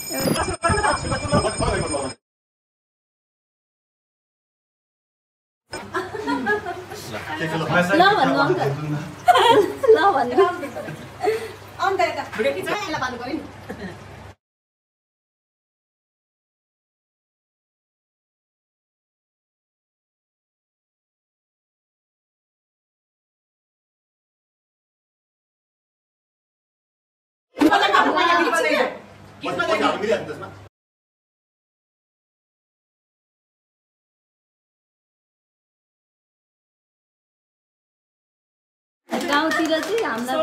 ल भन्नु अङ्कल ल भन्नु अन्त यता भिडियो खिच्न यसलाई बाल्नु पर्यो नि गाउँतिर चाहिँ हामीलाई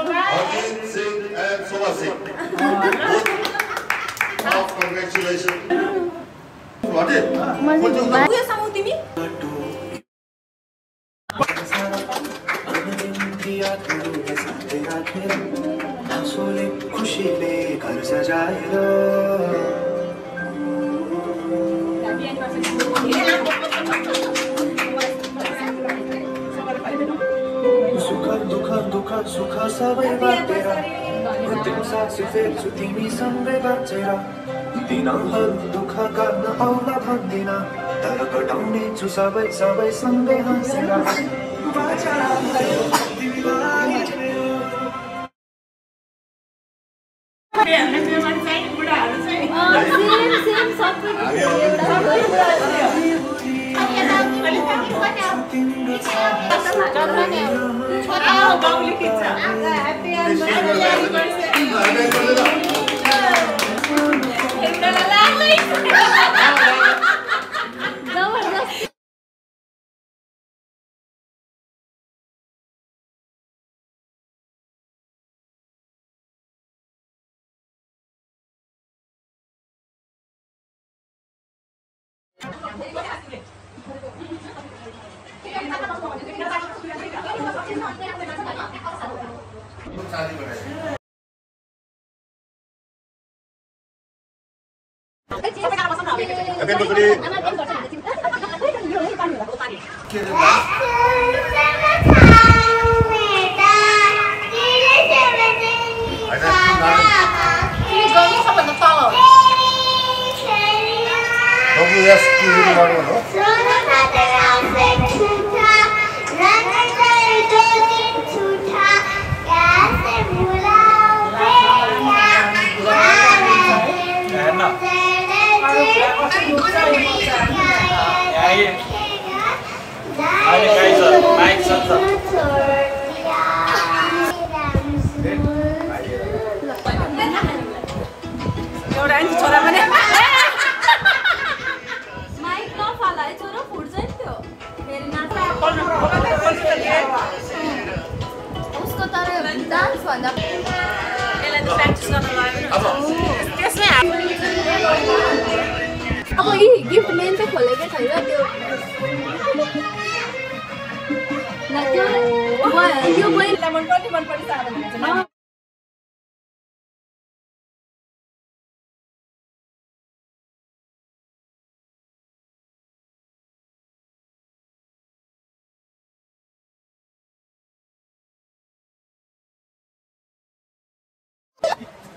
खुशीले घर सजाएर दुःख सुख सबै बाटेर अन्तिम सास फेर्छु तिमीसँगै बाँचेर दिनहरू दुःख गर्न आउला भन्दिन तर कटाउने छु सबै सँगै हाँसेर अब यी गिफ्ट मेन चाहिँ खोलेकै छैन त्यो त्यो मैले मन पर्छ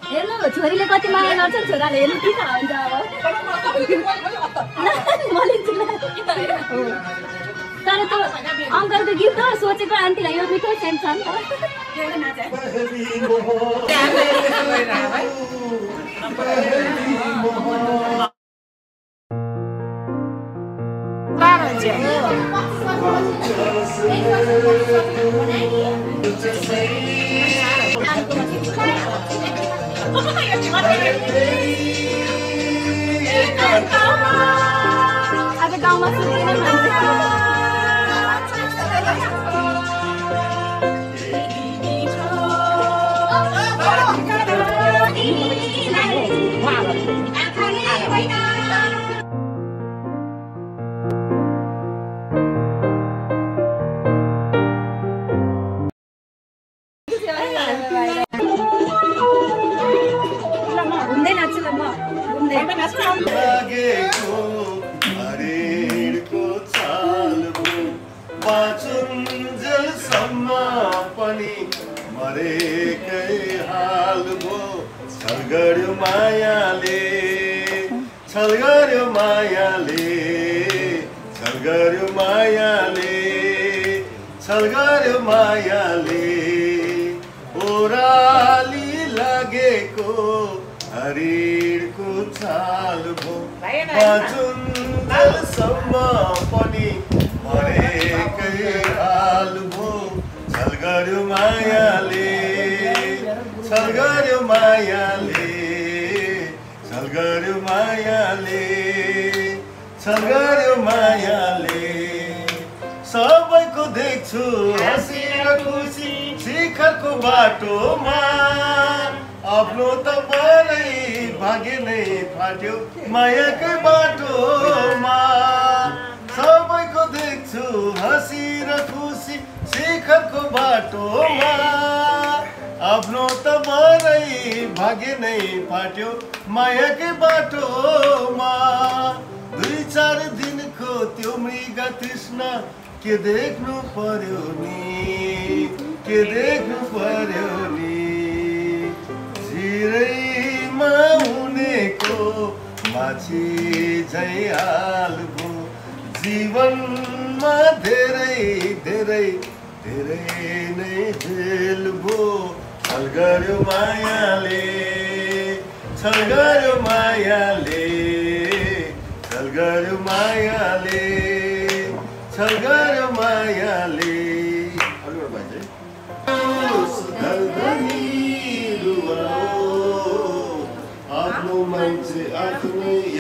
हेर्नु छोरीले कति माया गर्छ छोराले हेर्नु के थाहा हुन्छ अब तर त्यो अङ्कलको गिफ्ट हो सोचेको आन्टीलाई यो मिठो सेन्ट छ नि आज गाउँमा सुन्दैन मरेकै हाल भो सरगड्यो मायाले छल गर्यो मायाले छल गर्यो मायाले छल गर्यो मायाले ओराली लागेको हरिणको छाल भो बाँचुन्जेलसम्म पनि मरेकै हाल भो छल गर्यो मायाले छल गर्यो मायाले छल गर्यो मायाले छल गर्यो मायाले सबैको देख्छु हाँसी र खुसी शिखरको बाटोमा आफ्नो त परै भाग्य नै फाट्यो मायाकै बाटोमा सबैको देख्छु हाँसी र खुसी शिखरको बाटोमा आफ्नो त परै भाग्य नै फाट्यो मायाकै बाटोमा 2-4 दिनको त्यो मृग तृष्णा के देख्नु पर्यो नि के देख्नु पर्यो नि चिरैमा हुनेको माछी झै हाल्भो जीवनमा धेरै धेरै धेरै नै झेल्भो छल गर्यो मायाले छल गर्यो मायाले छल गर्यो मायाले छल गर्यो मायाले आफ्नो मान्छे आफ्नै